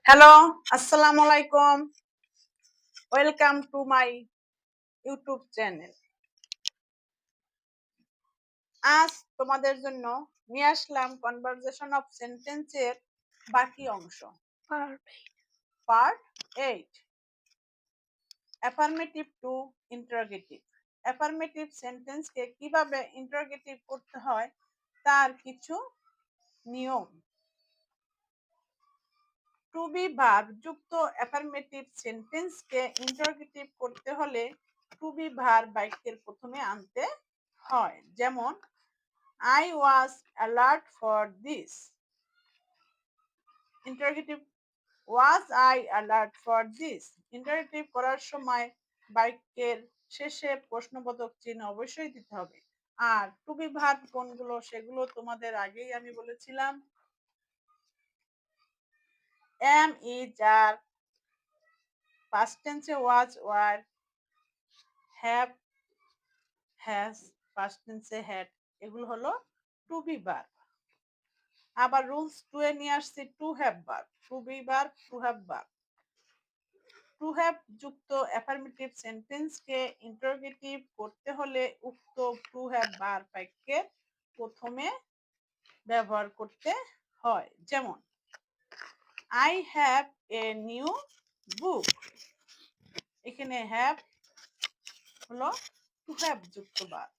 Hello, আসসালামু আলাইকুম। Welcome to my YouTube channel. আজ তোমাদের জন্য নিয়ে আসলাম কনভারসেশন অফ সেন্টেন্সের বাকি অংশ। Part 8, affirmative to interrogative. Affirmative সেন্টেন্সকে কিভাবে ইন্টারোগেটিভ করতে হয় তার কিছু নিয়ম। টু বি ভার্ব যুক্ত অ্যাফার্মেটিভ সেন্টেন্সকে ইন্টারোগেটিভ করতে হলে টু বি ভার্ব বাক্যের প্রথমে আনতে হয়। যেমন I was alert for this. Interrogative, was I alert for this? Interrogative করার সময় বাক্যের শেষে প্রশ্নবোধক চিহ্ন অবশ্যই দিতে হবে। আর টু বি ভার্ব কোনগুলো সেগুলো তোমাদের আগেই আমি বলেছিলাম। am, is, are, past tense A was, were, have, has, past tense A had, এগুলো হলো টু বি ভার্ব। আবার রুলস 2 এ নিয়ে আসছি to have verb, to be verb, to have verb. To have যুক্ত অ্যাফার্মেটিভ সেন্টেন্সকে ইন্টারোগেটিভ করতে হলে উক্ত টু হ্যাভ ভার্ব বাক্যের প্রথমে ব্যবহার করতে হয়। যেমন I have a new book. এখানে হ্যাভ হলো টু হ্যাভ যুক্ত ভার্ব।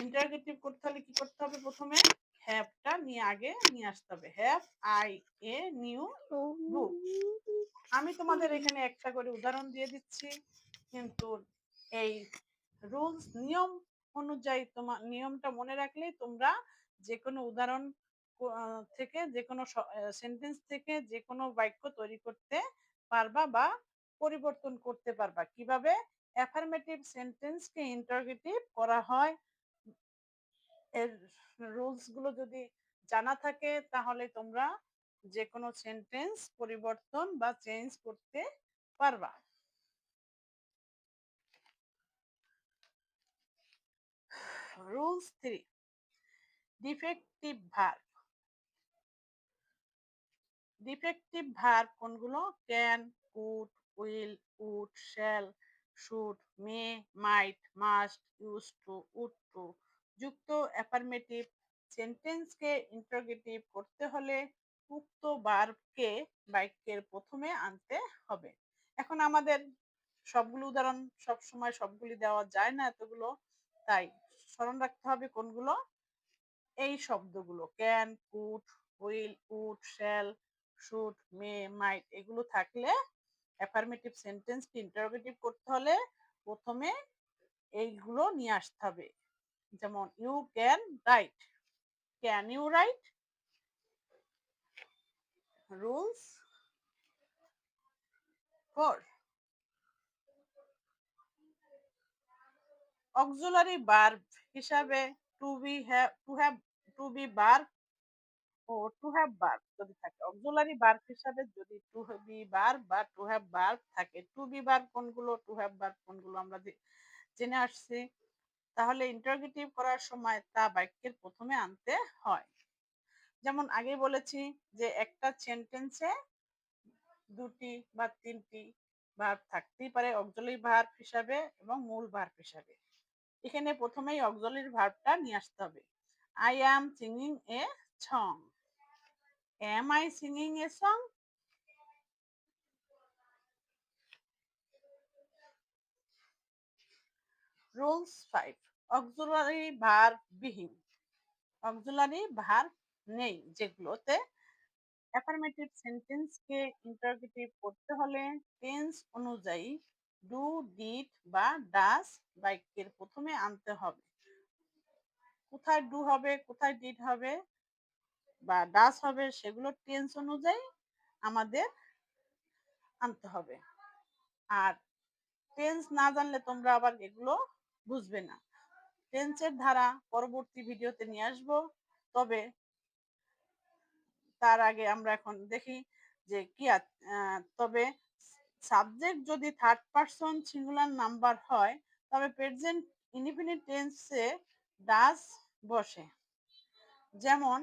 ইন্টারোগেটিভ করতে হলে কি করতে হবে? প্রথমে হ্যাভটা আগে নিয়ে আসতে হবে। Have I a new book. আমি তোমাদের এখানে একটা করে উদাহরণ দিয়ে দিচ্ছি, কিন্তু এই রুলস নিয়ম অনুযায়ী তোমার নিয়মটা মনে রাখলে তোমরা যে কোনো উদাহরণ থেকে যে কোনো সেন্টেন্স থেকে যে কোনো বাক্য তৈরি করতে পারবা বা পরিবর্তন করতে পারবা। কিভাবে অ্যাফার্মেটিভ সেন্টেন্সকে ইন্টারোগেটিভ করা হয়, এর রুলস গুলো যদি জানা থাকে তাহলে তোমরা যে কোনো সেন্টেন্স পরিবর্তন বা চেঞ্জ করতে পারবা। Rules 3, defective verb. Defective verb কোনগুলো? Can, could, will, would, shall, should, may, might, must, use to, would to যুক্ত অ্যাফার্মেটিভ সেন্টেন্সকে ইন্টারোগেটিভ করতে হলে উক্ত ভার্বকে বাক্যের প্রথমে আনতে হবে। এখন আমাদের সবগুলো উদাহরণ সবসময় সবগুলি দেওয়া যায় না এতগুলো, তাই স্মরণ রাখতে হবে কোনগুলো? এই শব্দগুলো can, could, will, would, shall, should, may, might এগুলো থাকলে অ্যাফার্মেটিভ সেন্টেন্সকে ইন্টারোগেটিভ করতে হলে প্রথমে এইগুলো নিয়ে আসতে হবে। যেমন you can write, can you write? Rules 4, auxiliary verb হিসাবে to be have, to be verb ও টু হ্যাভ ভার্ব যদি থাকে, অক্সিলারি ভার্ব হিসাবে যদি টু বি ভার্ব বা টু হ্যাভ ভার্ব থাকে, টু বি ভার্ব কোনগুলো, টু হ্যাভ ভার্ব কোনগুলো আমরা জেনে আসছি। তাহলে ইন্টারোগেটিভ করার সময় তা বাক্যের প্রথমে আনতে হয়। যেমন আগে বলেছি যে একটা সেন্টেন্সে দুটি বা তিনটি ভার্ব থাকতেই পারে অক্সিলারি ভার্ব হিসাবে এবং মূল ভার্ব হিসাবে। এখানে প্রথমেই অক্সিলারি ভার্বটা নিয়ে আসতে হবে। I am singing a song. Am I singing a song? Rules 5, auxiliary verb বিহীন। অক্সিলারি ভার্ব নেই যেগুলোতে অ্যাফার্মেটিভ সেন্টেন্সকে ইন্টারোগেটিভ করতে হলে টেন্স অনুযায়ী ডু, ডিড বা ডাস বাক্যের প্রথমে আনতে হবে। কোথায় ডু হবে, কোথায় ডিড হবে বা ডাস হবে সেগুলো টেন্স অনুযায়ী আমাদের আনতে হবে। আর টেন্স না জানলে তোমরা আবার এগুলো বুঝবে না। টেন্সের ধারা পরবর্তী ভিডিওতে নিয়ে আসবো, তবে তার আগে আমরা এখন দেখি যে কি তবে সাবজেক্ট যদি থার্ড পারসন সিঙ্গুলার নাম্বার হয় তবে প্রেজেন্ট ইনডিফিনিট টেন্সে ডাস বসে। যেমন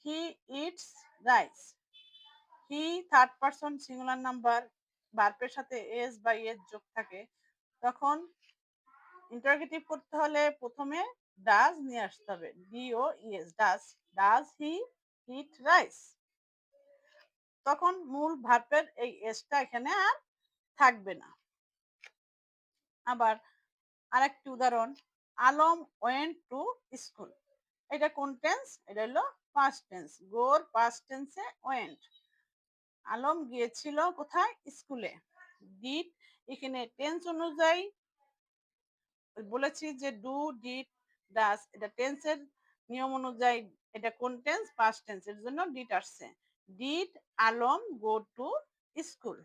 he eats rice, he third person singular number ভার্বের সাথে এস বা এস যোগ থাকে, তখন ইন্টারোগেটিভ করতে হলে প্রথমে ডাজ নিয়ে আসতে হবে। D O E S, does. Does he eat rice? তখন মূল ভার্বের এই এসটা এখানে আর থাকবে না। আবার আরেকটি উদাহরণ, আলম ওয়েন্ট টু স্কুল। এটা কোন টেন্স? এটা হলো পাস্ট টেন্স। গোর পাস্ট টেন্সে ওয়েন্ট। আলম গিয়েছিল কোথায়? স্কুলে। ডিড এখানে টেন্স অনুযায়ী বলেছি যে ডু, ডিড, ডাস, এটা টেন্সের নিয়ম অনুযায়ী এটা কোন টেন্স? পাস্ট টেন্স, এর জন্য ডিড আসছে। Did Alam go to school?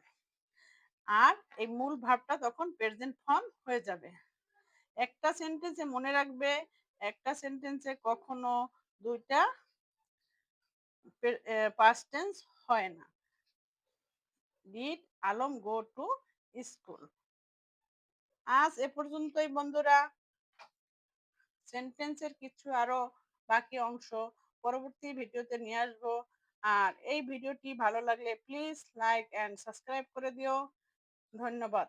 আর এই মূল ভার্বটা তখন প্রেজেন্ট ফর্ম হয়ে যাবে। একটা সেন্টেন্সে মনে রাখবে, একটা সেন্টেন্সে কখনো দুইটা পাস্ট টেন্স হয় না। Did Alam go to school? আজ এ পর্যন্তই বন্ধুরা। সেন্টেন্সের কিছু আরো বাকি অংশ পরবর্তী ভিডিওতে নিয়ে আসবো। আর এই ভিডিওটি ভালো লাগলে প্লিজ লাইক এন্ড সাবস্ক্রাইব করে দিও। ধন্যবাদ।